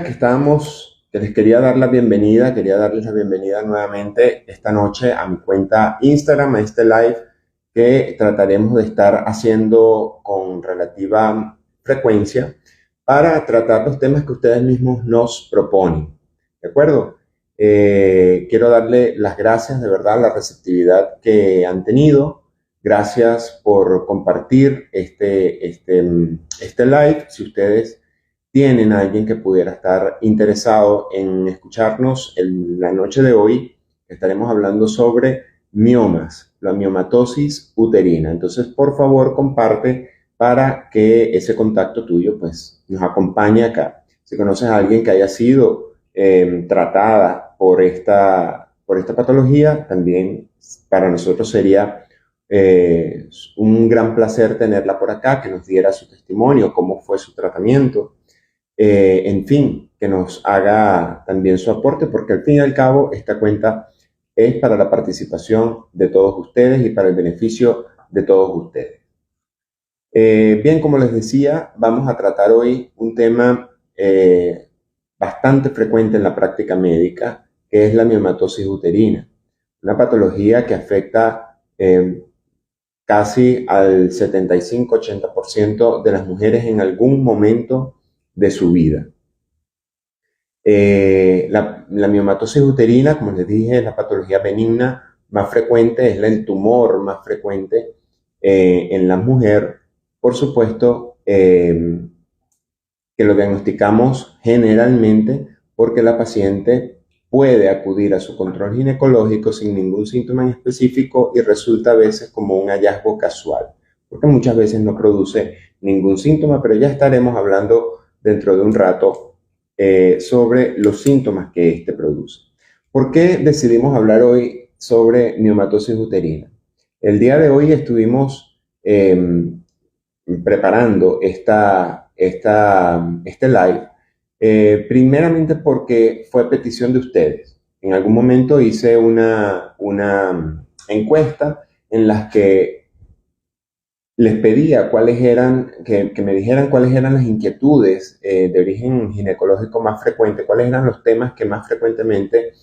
que les quería dar la bienvenida, quería darles la bienvenida nuevamente esta noche a mi cuenta Instagram, a este live que trataremos de estar haciendo con relativa frecuencia para tratar los temas que ustedes mismos nos proponen. ¿De acuerdo? Quiero darle las gracias de verdad, la receptividad que han tenido. Gracias por compartir este live. Si ustedes tienen a alguien que pudiera estar interesado en escucharnos en la noche de hoy, estaremos hablando sobre miomas, la miomatosis uterina. Entonces, por favor, comparte para que ese contacto tuyo pues nos acompañe acá. Si conoces a alguien que haya sido tratada por esta patología, también para nosotros sería un gran placer tenerla por acá, que nos diera su testimonio, cómo fue su tratamiento. En fin, que nos haga también su aporte, porque al fin y al cabo esta cuenta es para la participación de todos ustedes y para el beneficio de todos ustedes. Bien, como les decía, vamos a tratar hoy un tema bastante frecuente en la práctica médica, que es la miomatosis uterina, una patología que afecta casi al 75-80% de las mujeres en algún momento de su vida. La miomatosis uterina, como les dije, es la patología benigna más frecuente, es el tumor más frecuente en la mujer. Por supuesto, que lo diagnosticamos generalmente porque la paciente puede acudir a su control ginecológico sin ningún síntoma en específico y resulta a veces como un hallazgo casual, porque muchas veces no produce ningún síntoma, pero ya estaremos hablando dentro de un rato sobre los síntomas que este produce. ¿Por qué decidimos hablar hoy sobre miomatosis uterina? El día de hoy estuvimos preparando este live, primeramente porque fue petición de ustedes. En algún momento hice una encuesta en la que les pedía que me dijeran cuáles eran las inquietudes de origen ginecológico más frecuente, cuáles eran los temas que más frecuentemente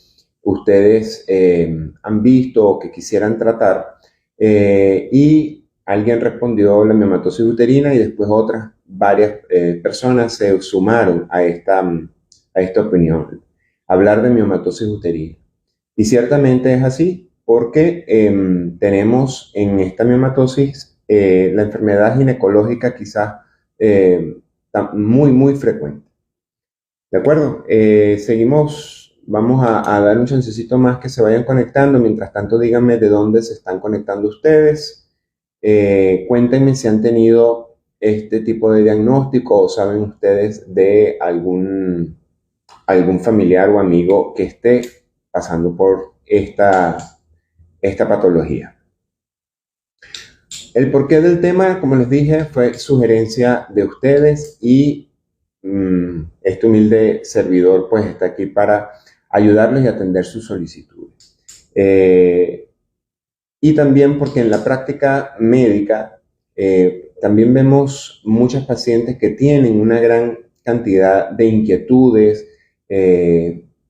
ustedes han visto o que quisieran tratar. Y alguien respondió la miomatosis uterina y después varias personas se sumaron a esta opinión, hablar de miomatosis uterina. Y ciertamente es así porque tenemos en esta miomatosis la enfermedad ginecológica quizás muy frecuente. ¿De acuerdo? Seguimos, vamos a dar un chancecito más que se vayan conectando. Mientras tanto, díganme de dónde se están conectando ustedes. Cuéntenme si han tenido este tipo de diagnóstico o saben ustedes de algún familiar o amigo que esté pasando por esta patología. El porqué del tema, como les dije, fue sugerencia de ustedes y este humilde servidor pues está aquí para ayudarles y atender sus solicitudes. Y también porque en la práctica médica también vemos muchas pacientes que tienen una gran cantidad de inquietudes,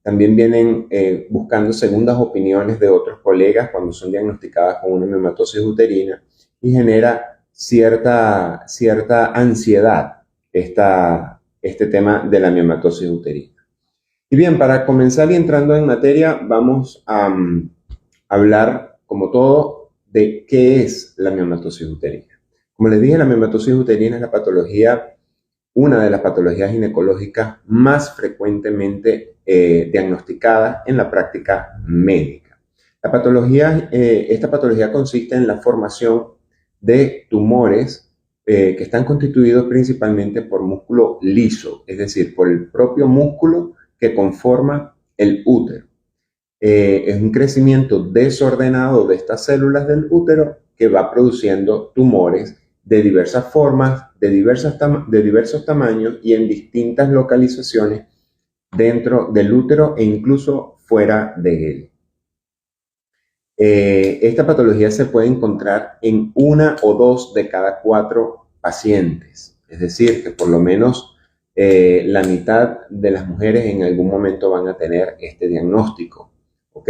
también vienen buscando segundas opiniones de otros colegas cuando son diagnosticadas con una miomatosis uterina y genera cierta ansiedad este tema de la miomatosis uterina. Y bien, para comenzar y entrando en materia, vamos a hablar, como todo, de qué es la miomatosis uterina. Como les dije, la miomatosis uterina es una de las patologías ginecológicas más frecuentemente diagnosticadas en la práctica médica. Esta patología consiste en la formación de tumores que están constituidos principalmente por músculo liso, es decir, por el propio músculo que conforma el útero. Es un crecimiento desordenado de estas células del útero que va produciendo tumores de diversas formas, de diversos tamaños y en distintas localizaciones dentro del útero e incluso fuera de él. Esta patología se puede encontrar en 1 o 2 de cada 4 pacientes, es decir, que por lo menos la mitad de las mujeres en algún momento van a tener este diagnóstico, ¿ok?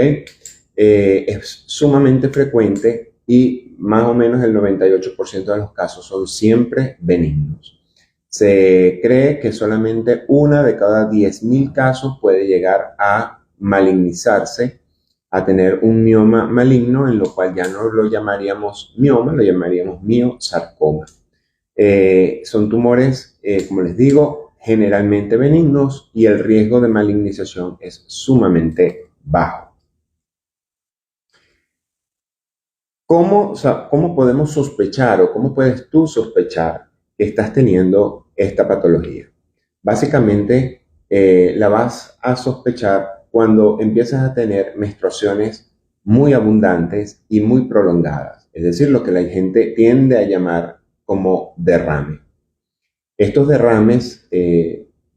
Es sumamente frecuente y más o menos el 98% de los casos son siempre benignos. Se cree que solamente una de cada 10.000 casos puede llegar a malignizarse, a tener un mioma maligno, en lo cual ya no lo llamaríamos mioma, lo llamaríamos miosarcoma. Son tumores, como les digo, generalmente benignos y el riesgo de malignización es sumamente bajo. ¿Cómo podemos sospechar o cómo puedes tú sospechar que estás teniendo esta patología? Básicamente, la vas a sospechar cuando empiezas a tener menstruaciones muy abundantes y muy prolongadas, es decir, lo que la gente tiende a llamar como derrame. Estos derrames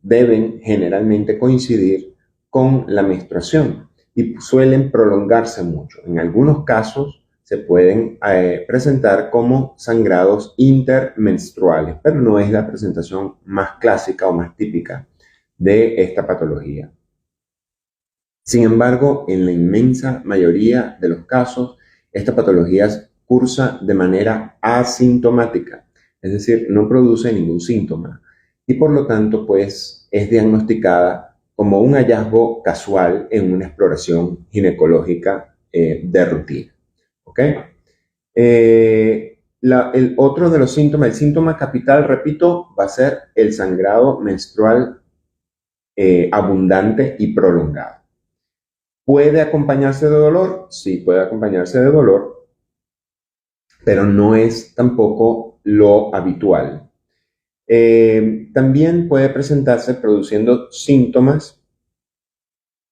deben generalmente coincidir con la menstruación y suelen prolongarse mucho. En algunos casos se pueden presentar como sangrados intermenstruales, pero no es la presentación más clásica o más típica de esta patología. Sin embargo, en la inmensa mayoría de los casos, esta patología cursa de manera asintomática, es decir, no produce ningún síntoma y por lo tanto, pues, es diagnosticada como un hallazgo casual en una exploración ginecológica de rutina. ¿Ok? El otro de los síntomas, el síntoma capital, repito, va a ser el sangrado menstrual abundante y prolongado. ¿Puede acompañarse de dolor? Sí, puede acompañarse de dolor, pero no es tampoco lo habitual. También puede presentarse produciendo síntomas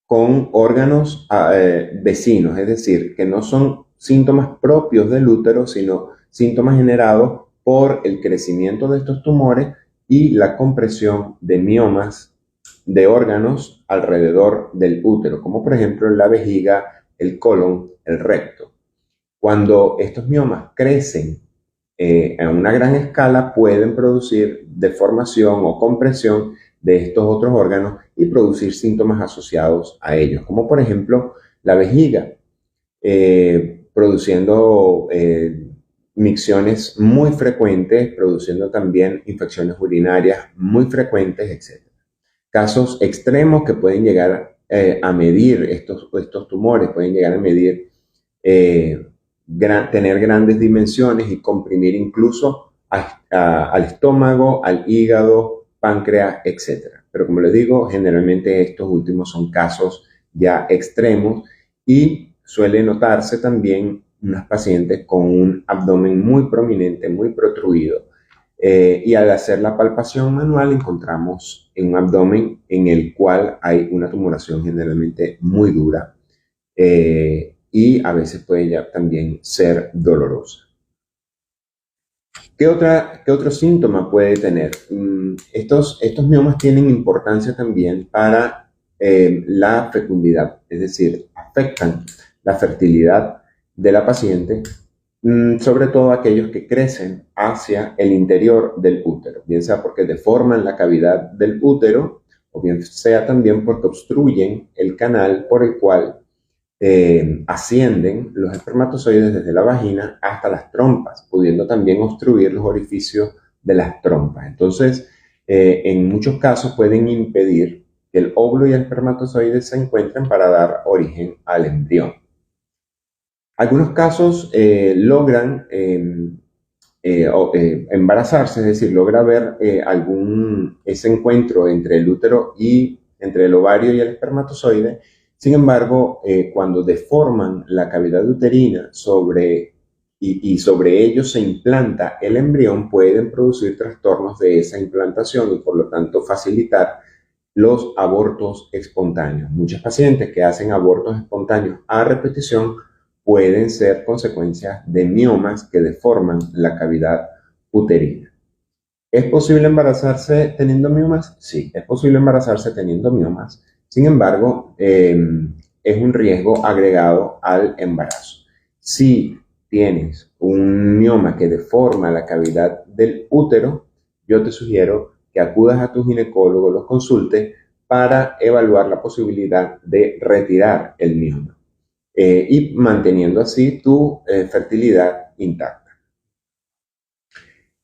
con órganos vecinos, es decir, que no son síntomas propios del útero, sino síntomas generados por el crecimiento de estos tumores y la compresión de miomas de órganos alrededor del útero, como por ejemplo la vejiga, el colon, el recto. Cuando estos miomas crecen a una gran escala, pueden producir deformación o compresión de estos otros órganos y producir síntomas asociados a ellos, como por ejemplo la vejiga, produciendo micciones muy frecuentes, produciendo también infecciones urinarias muy frecuentes, etc. Casos extremos que pueden llegar a medir estos tumores, pueden llegar a medir, tener grandes dimensiones y comprimir incluso al estómago, al hígado, páncreas, etc. Pero como les digo, generalmente estos últimos son casos ya extremos y suele notarse también unas pacientes con un abdomen muy prominente, muy protruido. Y al hacer la palpación manual encontramos un abdomen en el cual hay una tumoración generalmente muy dura y a veces puede ya también ser dolorosa. ¿Qué otro síntoma puede tener? Estos miomas tienen importancia también para la fecundidad, es decir, afectan la fertilidad de la paciente, sobre todo aquellos que crecen hacia el interior del útero, bien sea porque deforman la cavidad del útero o bien sea también porque obstruyen el canal por el cual ascienden los espermatozoides desde la vagina hasta las trompas, pudiendo también obstruir los orificios de las trompas. Entonces, en muchos casos pueden impedir que el óvulo y el espermatozoide se encuentren para dar origen al embrión. Algunos casos logran embarazarse, es decir, logra haber ese encuentro entre el útero y entre el ovario y el espermatozoide. Sin embargo, cuando deforman la cavidad uterina y sobre ello se implanta el embrión, pueden producir trastornos de esa implantación y por lo tanto facilitar los abortos espontáneos. Muchas pacientes que hacen abortos espontáneos a repetición pueden ser consecuencias de miomas que deforman la cavidad uterina. ¿Es posible embarazarse teniendo miomas? Sí, es posible embarazarse teniendo miomas. Sin embargo, es un riesgo agregado al embarazo. Si tienes un mioma que deforma la cavidad del útero, yo te sugiero que acudas a tu ginecólogo, los consultes para evaluar la posibilidad de retirar el mioma y manteniendo así tu fertilidad intacta.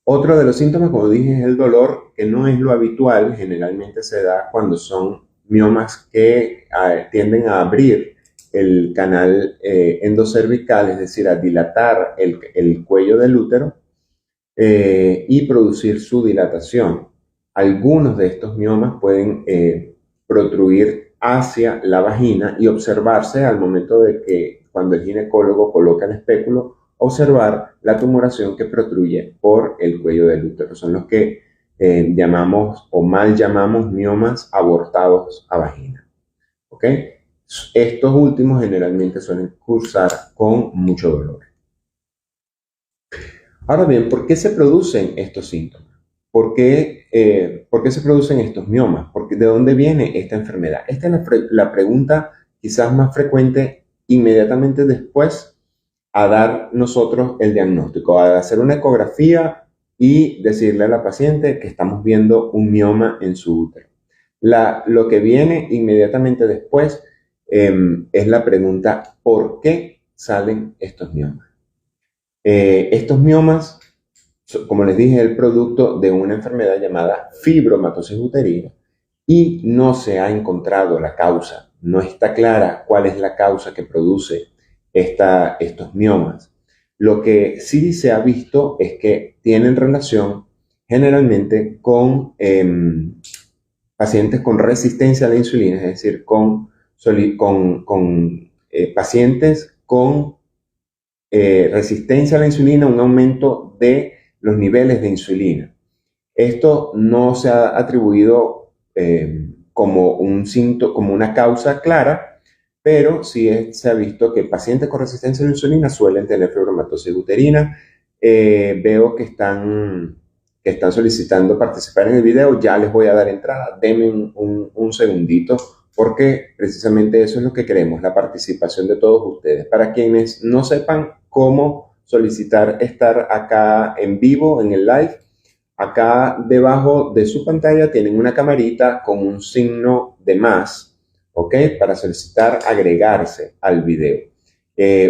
Otro de los síntomas, como dije, es el dolor, que no es lo habitual, generalmente se da cuando son miomas que tienden a abrir el canal endocervical, es decir, a dilatar el cuello del útero y producir su dilatación. Algunos de estos miomas pueden protruir hacia la vagina y observarse al momento de que cuando el ginecólogo coloca el espéculo, observar la tumoración que protruye por el cuello del útero. Son los que llamamos o mal llamamos miomas abortados a vagina. ¿Ok? Estos últimos generalmente suelen cursar con mucho dolor. Ahora bien, ¿por qué se producen estos síntomas? ¿Por qué se producen estos miomas? ¿De dónde viene esta enfermedad? Esta es la pregunta quizás más frecuente inmediatamente después a dar nosotros el diagnóstico, a hacer una ecografía y decirle a la paciente que estamos viendo un mioma en su útero. Lo que viene inmediatamente después es la pregunta, ¿por qué salen estos miomas? Estos miomas, como les dije, es el producto de una enfermedad llamada fibromatosis uterina y no se ha encontrado la causa. No está clara cuál es la causa que produce estos miomas. Lo que sí se ha visto es que tienen relación generalmente con pacientes con resistencia a la insulina, es decir, con pacientes con resistencia a la insulina, un aumento de los niveles de insulina. Esto no se ha atribuido como una causa clara, pero sí se ha visto que pacientes con resistencia a la insulina suelen tener fibromatosis uterina. Veo que están solicitando participar en el video. Ya les voy a dar entrada. Denme un segundito, porque precisamente eso es lo que queremos, la participación de todos ustedes. Para quienes no sepan cómo solicitar estar acá en vivo, en el live, acá debajo de su pantalla tienen una camarita con un signo de más, ¿ok? Para solicitar agregarse al video.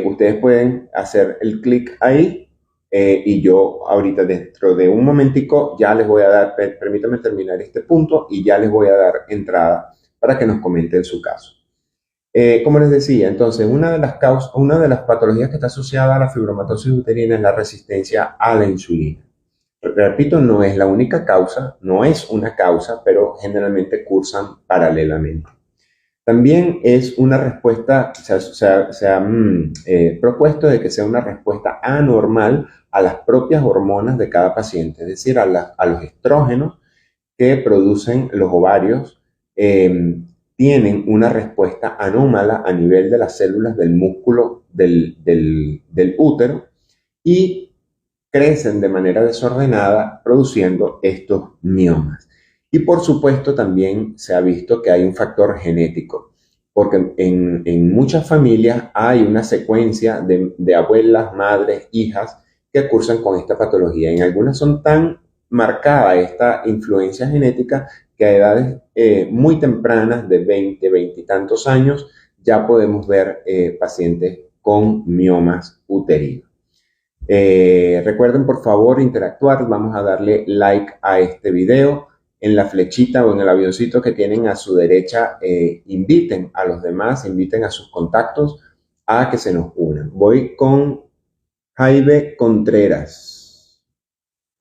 Ustedes pueden hacer el clic ahí y yo ahorita dentro de un momentico ya les voy a dar, permítanme terminar este punto y ya les voy a dar entrada para que nos comenten su caso. Como les decía, entonces, una de las patologías que está asociada a la fibromatosis uterina es la resistencia a la insulina. Repito, no es la única causa, no es una causa, pero generalmente cursan paralelamente. También es una respuesta, se ha propuesto de que sea una respuesta anormal a las propias hormonas de cada paciente, es decir, a los estrógenos que producen los ovarios, tienen una respuesta anómala a nivel de las células del músculo del útero y crecen de manera desordenada produciendo estos miomas. Y por supuesto también se ha visto que hay un factor genético, porque en muchas familias hay una secuencia de abuelas, madres, hijas que cursan con esta patología. En algunas son tan marcada esta influencia genética que a edades muy tempranas, de 20 y tantos años, ya podemos ver pacientes con miomas uterinos. Recuerden por favor interactuar, vamos a darle like a este video. En la flechita o en el avioncito que tienen a su derecha, inviten a los demás, inviten a sus contactos a que se nos unan. Voy con Jaime Contreras.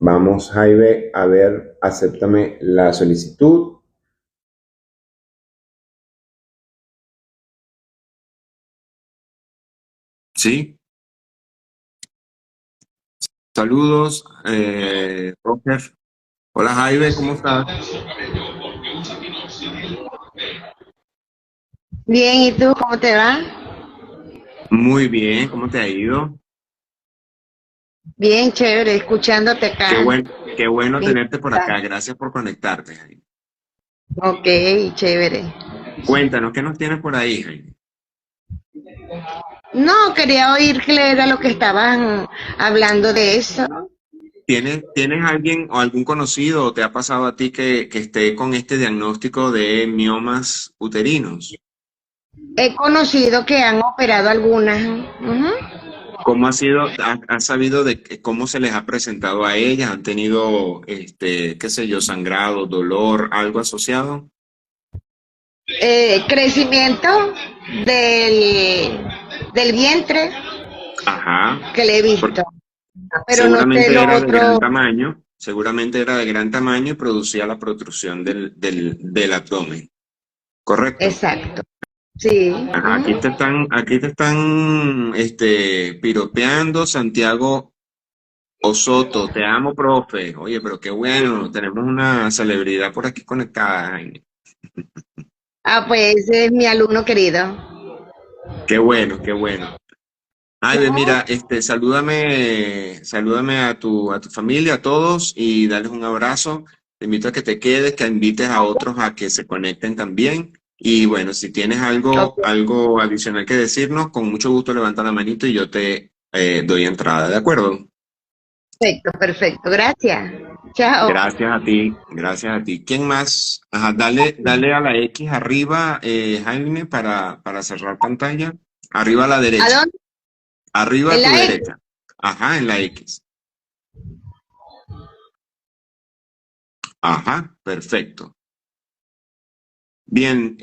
Vamos, Jaime, a ver, acéptame la solicitud. Sí. Saludos, Roger. Hola, Jaime, ¿cómo estás? Bien, ¿y tú cómo te va? Muy bien, ¿cómo te ha ido? Bien, chévere, escuchándote acá. Qué bueno tenerte por acá. Gracias por conectarte, Jaime. Ok, chévere. Cuéntanos, ¿qué nos tienes por ahí, Jaime? No, quería oír qué era lo que estaban hablando de eso. ¿Tienes alguien o algún conocido o te ha pasado a ti que esté con este diagnóstico de miomas uterinos? He conocido que han operado algunas. Ujú. ¿Cómo ha sido, has sabido cómo se les ha presentado a ellas? ¿Han tenido, qué sé yo, sangrado, dolor, algo asociado? Crecimiento del, del vientre Ajá. que le he Porque visto, pero no sé seguramente lo era de gran otro. tamaño, seguramente era de gran tamaño y producía la protrusión del abdomen. ¿Correcto? Exacto. Sí. Ajá, Ujú. aquí te están, piropeando Santiago Osoto. Te amo, profe. Oye, pero qué bueno, tenemos una celebridad por aquí conectada, Jaime. Ah, pues ese es mi alumno querido. Qué bueno, qué bueno. Ay, ve, Ujú. mira, salúdame a tu familia, a todos y dales un abrazo. Te invito a que te quedes, que invites a otros a que se conecten también. Y bueno, si tienes Ok, algo adicional que decirnos, con mucho gusto levanta la manito y yo te doy entrada, ¿de acuerdo? perfecto, perfecto. Gracias. Chao. Gracias a ti. ¿Quién más? Ajá, dale a la X arriba, Jaime, para cerrar pantalla. Arriba a la ¿A derecha. dónde? Arriba a ¿En tu la X? derecha. Ajá, en la X. Ajá, perfecto. Bien,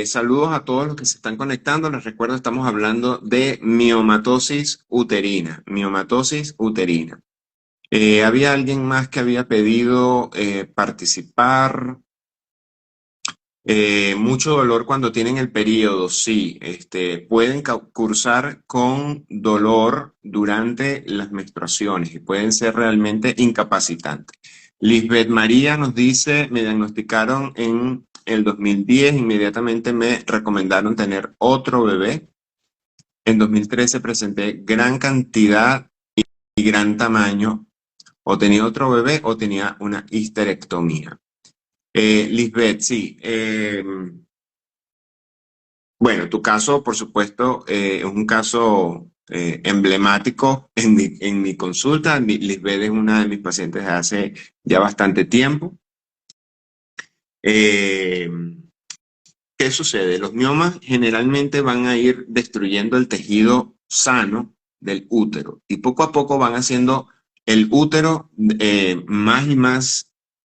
saludos a todos los que se están conectando. Les recuerdo, estamos hablando de miomatosis uterina. Miomatosis uterina. Había alguien más que había pedido participar. Mucho dolor cuando tienen el periodo, sí. Pueden cursar con dolor durante las menstruaciones y pueden ser realmente incapacitantes. Lisbeth María nos dice, me diagnosticaron en el 2010, inmediatamente me recomendaron tener otro bebé. En 2013 presenté gran cantidad y gran tamaño, o tenía otro bebé o tenía una histerectomía. Lisbeth, sí. Bueno, tu caso, por supuesto, es un caso emblemático en mi consulta. Lisbeth es una de mis pacientes de hace ya bastante tiempo. Eh, ¿Qué sucede? Los miomas generalmente van a ir destruyendo el tejido sano del útero y poco a poco van haciendo el útero más y más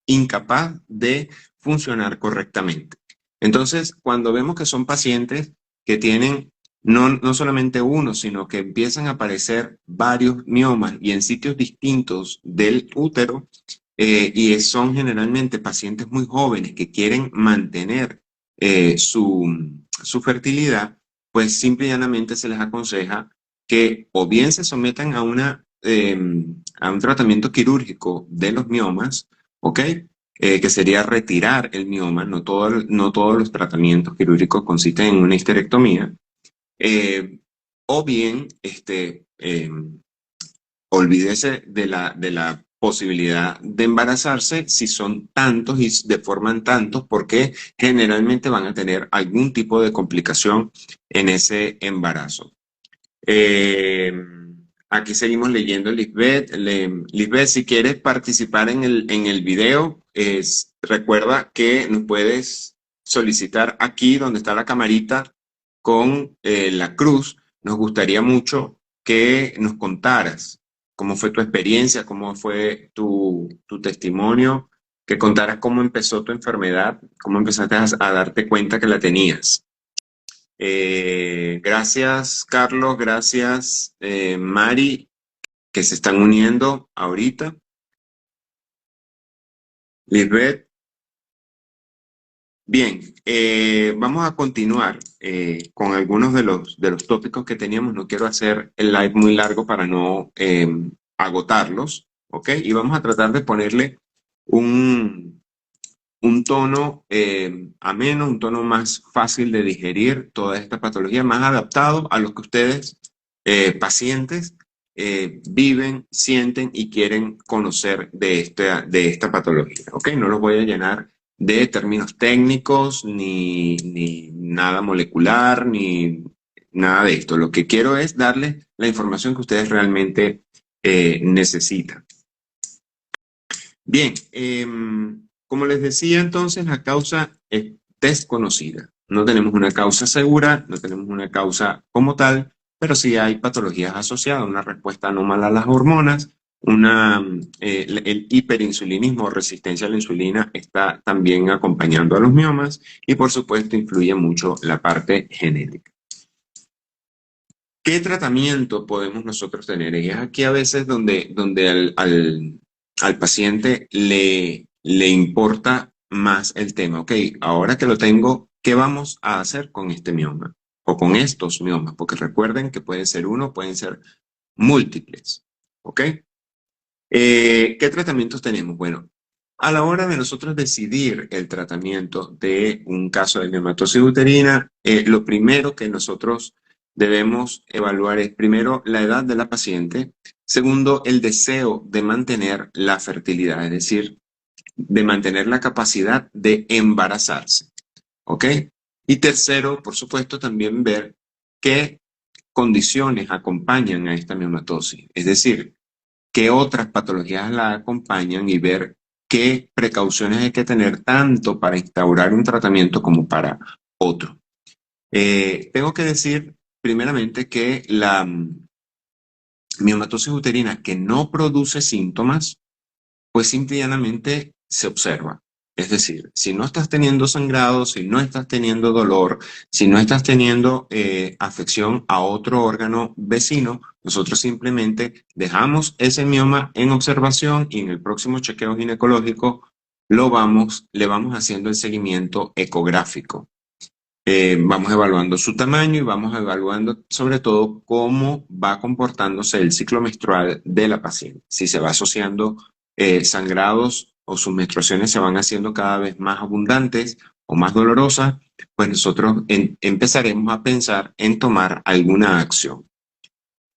incapaz de funcionar correctamente. Entonces, cuando vemos que son pacientes que tienen no solamente uno, sino que empiezan a aparecer varios miomas y en sitios distintos del útero, y son generalmente pacientes muy jóvenes que quieren mantener su fertilidad, pues simple y llanamente se les aconseja que o bien se sometan a un tratamiento quirúrgico de los miomas, ¿ok? Que sería retirar el mioma. No todos los tratamientos quirúrgicos consisten en una histerectomía. eh, o bien, olvídese de la posibilidad de embarazarse si son tantos y deforman tantos, porque generalmente van a tener algún tipo de complicación en ese embarazo. Eh, Aquí seguimos leyendo, Lisbeth. Lisbeth, si quieres participar en el video, recuerda que nos puedes solicitar aquí donde está la camarita con la cruz. Nos gustaría mucho que nos contaras cómo fue tu experiencia, cómo fue tu testimonio, que contaras cómo empezó tu enfermedad, cómo empezaste a darte cuenta que la tenías. Gracias, Carlos, gracias, Mari, que se están uniendo ahorita. Lisbeth, bien, vamos a continuar con algunos de los tópicos que teníamos. No quiero hacer el live muy largo para no agotarlos, ¿ok? Y vamos a tratar de ponerle un, un tono ameno, un tono más fácil de digerir toda esta patología, más adaptado a lo que ustedes, pacientes, viven, sienten y quieren conocer de esta patología. ¿Ok? No los voy a llenar de términos técnicos, ni nada molecular, ni nada de esto. Lo que quiero es darles la información que ustedes realmente necesitan. Bien, como les decía entonces, la causa es desconocida. No tenemos una causa segura, no tenemos una causa como tal, pero sí hay patologías asociadas, una respuesta anómala a las hormonas, el hiperinsulinismo o resistencia a la insulina está también acompañando a los miomas y por supuesto influye mucho la parte genética. ¿Qué tratamiento podemos nosotros tener? Y es aquí a veces donde al paciente le importa más el tema. Ok, ahora que lo tengo, ¿qué vamos a hacer con este mioma? O con estos miomas, porque recuerden que pueden ser uno, pueden ser múltiples. ¿Ok? ¿Qué tratamientos tenemos? Bueno, a la hora de nosotros decidir el tratamiento de un caso de miomatosis uterina, lo primero que nosotros debemos evaluar es primero la edad de la paciente, segundo el deseo de mantener la fertilidad, es decir, de mantener la capacidad de embarazarse, ¿ok? Y tercero, por supuesto, también ver qué condiciones acompañan a esta miomatosis, es decir, qué otras patologías la acompañan y ver qué precauciones hay que tener tanto para instaurar un tratamiento como para otro. Tengo que decir primeramente que la miomatosis uterina que no produce síntomas, pues simple y llanamente se observa. Es decir, si no estás teniendo sangrado, si no estás teniendo dolor, si no estás teniendo afección a otro órgano vecino, nosotros simplemente dejamos ese mioma en observación y en el próximo chequeo ginecológico le vamos haciendo el seguimiento ecográfico. Vamos evaluando su tamaño y vamos evaluando sobre todo cómo va comportándose el ciclo menstrual de la paciente. Si se va asociando sangrados o sus menstruaciones se van haciendo cada vez más abundantes o más dolorosas, pues nosotros empezaremos a pensar en tomar alguna acción.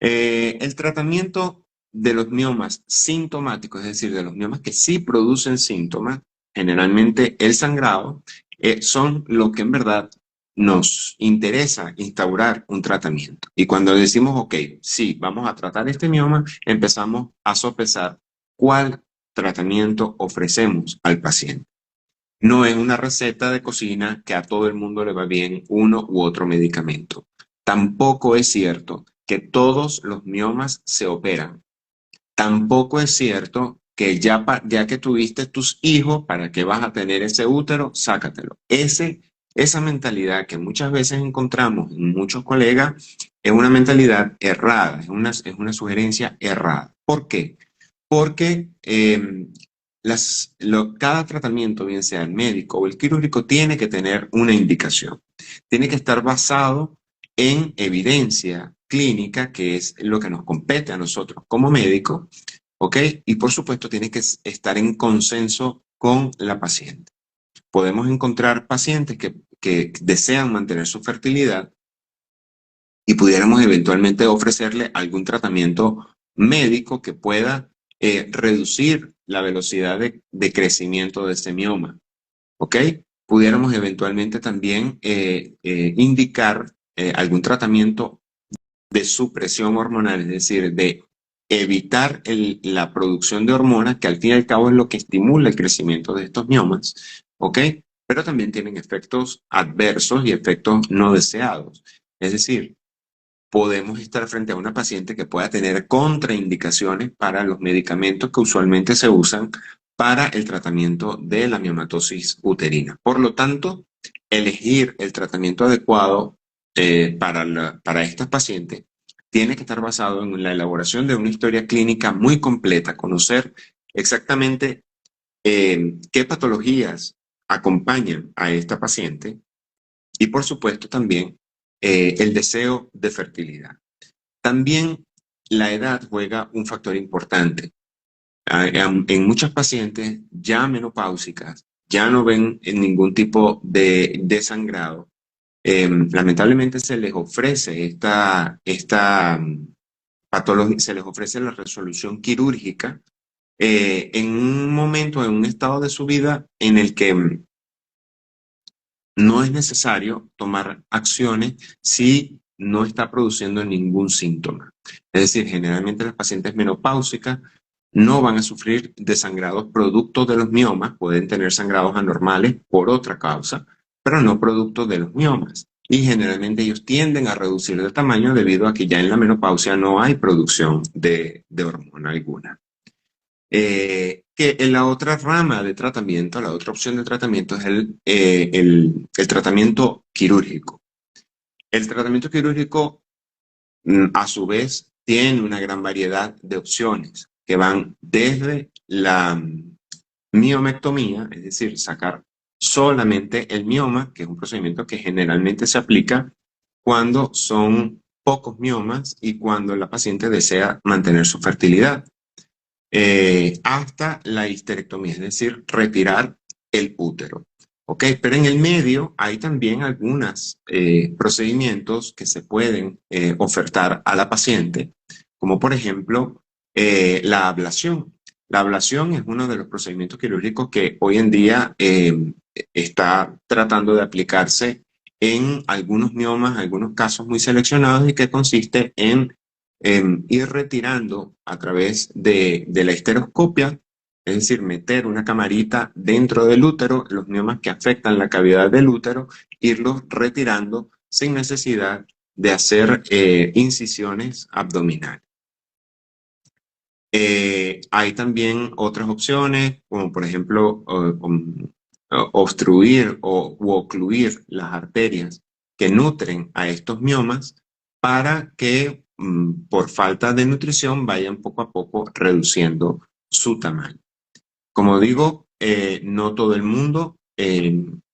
El tratamiento de los miomas sintomáticos, es decir, de los miomas que sí producen síntomas, generalmente el sangrado, son lo que en verdad nos interesa instaurar un tratamiento. Y cuando decimos, ok, sí, vamos a tratar este mioma, empezamos a sopesar cuál tratamiento ofrecemos al paciente. No es una receta de cocina que a todo el mundo le va bien uno u otro medicamento. Tampoco es cierto que todos los miomas se operan. Tampoco es cierto que ya que tuviste tus hijos, ¿para qué vas a tener ese útero? Sácatelo. Esa mentalidad que muchas veces encontramos en muchos colegas es una mentalidad errada, es una sugerencia errada. ¿Por qué? Porque cada tratamiento, bien sea el médico o el quirúrgico, tiene que tener una indicación. Tiene que estar basado en evidencia clínica, que es lo que nos compete a nosotros como médicos, ¿ok? Y por supuesto tiene que estar en consenso con la paciente. Podemos encontrar pacientes que desean mantener su fertilidad y pudiéramos eventualmente ofrecerle algún tratamiento médico que pueda reducir la velocidad de crecimiento de ese mioma, ¿ok? Pudiéramos eventualmente también indicar algún tratamiento de supresión hormonal, es decir, de evitar la producción de hormonas, que al fin y al cabo es lo que estimula el crecimiento de estos miomas, ¿ok? Pero también tienen efectos adversos y efectos no deseados. Es decir, podemos estar frente a una paciente que pueda tener contraindicaciones para los medicamentos que usualmente se usan para el tratamiento de la miomatosis uterina. Por lo tanto, elegir el tratamiento adecuado para estas pacientes tiene que estar basado en la elaboración de una historia clínica muy completa, conocer exactamente qué patologías acompañan a esta paciente y, por supuesto, también el deseo de fertilidad. También la edad juega un factor importante. En muchas pacientes ya menopáusicas ya no ven ningún tipo de sangrado. Lamentablemente se les ofrece esta patología, se les ofrece la resolución quirúrgica en un momento, en un estado de su vida en el que no es necesario tomar acciones si no está produciendo ningún síntoma. Es decir, generalmente las pacientes menopáusicas no van a sufrir de sangrados producto de los miomas, pueden tener sangrados anormales por otra causa, pero no producto de los miomas. Y generalmente ellos tienden a reducir de tamaño debido a que ya en la menopausia no hay producción de hormona alguna. Que en la otra rama de tratamiento, la otra opción de tratamiento es el tratamiento quirúrgico. El tratamiento quirúrgico, a su vez, tiene una gran variedad de opciones que van desde la miomectomía, es decir, sacar solamente el mioma, que es un procedimiento que generalmente se aplica cuando son pocos miomas y cuando la paciente desea mantener su fertilidad, hasta la histerectomía, es decir, retirar el útero. ¿Ok? Pero en el medio hay también algunos procedimientos que se pueden ofertar a la paciente, como por ejemplo la ablación. La ablación es uno de los procedimientos quirúrgicos que hoy en día está tratando de aplicarse en algunos miomas, algunos casos muy seleccionados y que consiste en ir retirando a través de la histeroscopia, es decir, meter una camarita dentro del útero, los miomas que afectan la cavidad del útero, irlos retirando sin necesidad de hacer incisiones abdominales. Hay también otras opciones, como por ejemplo obstruir u ocluir las arterias que nutren a estos miomas para que por falta de nutrición vayan poco a poco reduciendo su tamaño. Como digo, no todo el mundo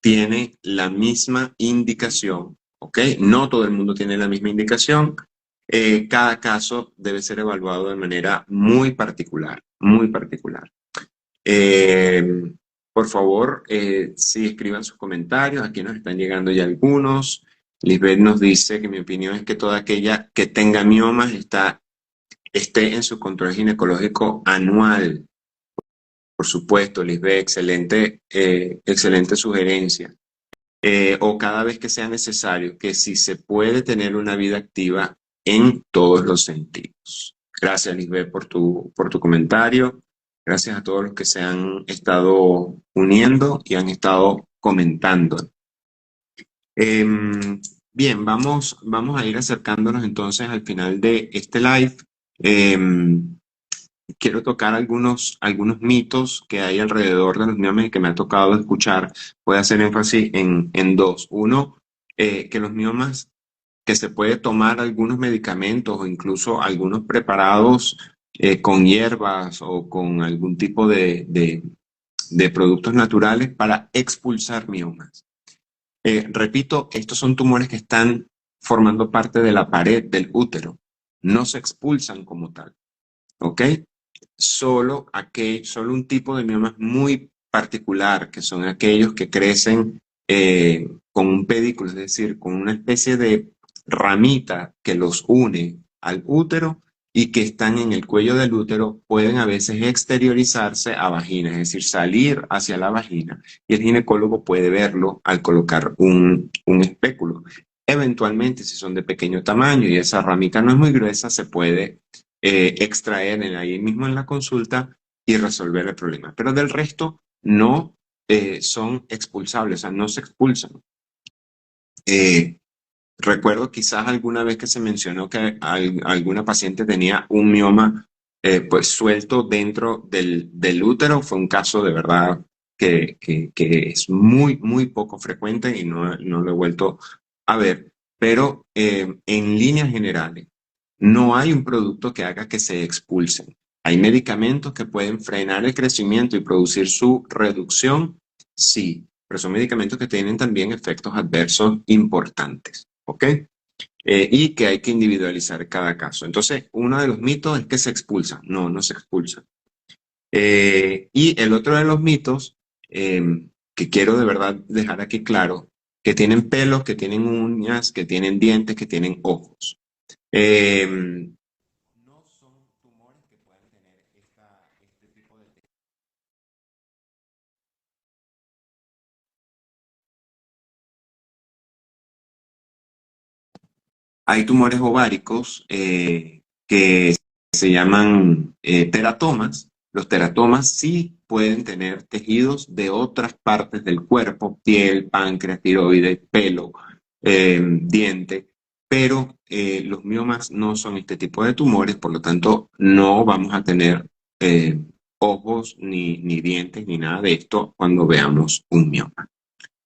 tiene la misma indicación, ¿ok? No todo el mundo tiene la misma indicación. Cada caso debe ser evaluado de manera muy particular, muy particular. Eh, por favor, sí escriban sus comentarios. Aquí nos están llegando ya algunos. Lisbeth nos dice que mi opinión es que toda aquella que tenga miomas esté en su control ginecológico anual. Por supuesto, Lisbeth, excelente sugerencia. O cada vez que sea necesario, que si se puede tener una vida activa en todos los sentidos. Gracias, Lisbeth, por tu comentario. Gracias a todos los que se han estado uniendo y han estado comentando. Bien, vamos a ir acercándonos entonces al final de este live. Quiero tocar algunos mitos que hay alrededor de los miomas y que me ha tocado escuchar. Voy a hacer énfasis en dos. Uno, que los miomas, que se puede tomar algunos medicamentos o incluso algunos preparados con hierbas o con algún tipo de productos naturales para expulsar miomas. Repito, estos son tumores que están formando parte de la pared del útero. No se expulsan como tal. ¿Ok? Solo un tipo de miomas muy particular, que son aquellos que crecen con un pedículo, es decir, con una especie de ramita que los une al útero y que están en el cuello del útero, pueden a veces exteriorizarse a vagina, es decir, salir hacia la vagina, y el ginecólogo puede verlo al colocar un espéculo. Eventualmente, si son de pequeño tamaño y esa ramita no es muy gruesa, se puede extraer ahí mismo en la consulta y resolver el problema. Pero del resto no son expulsables, o sea, no se expulsan. Eh, Recuerdo quizás alguna vez que se mencionó que alguna paciente tenía un mioma pues suelto dentro del útero. Fue un caso de verdad que es muy, muy poco frecuente y no lo he vuelto a ver. Pero en líneas generales, no hay un producto que haga que se expulsen. Hay medicamentos que pueden frenar el crecimiento y producir su reducción, sí, pero son medicamentos que tienen también efectos adversos importantes. ¿Ok? Y que hay que individualizar cada caso. Entonces, uno de los mitos es que se expulsan. No, no se expulsan. Y el otro de los mitos, que quiero de verdad dejar aquí claro, que tienen pelos, que tienen uñas, que tienen dientes, que tienen ojos. No son tumores que puedan tener este tipo de... Hay tumores ováricos que se llaman teratomas. Los teratomas sí pueden tener tejidos de otras partes del cuerpo, piel, páncreas, tiroides, pelo, diente, pero los miomas no son este tipo de tumores, por lo tanto no vamos a tener ojos, ni dientes, ni nada de esto cuando veamos un mioma.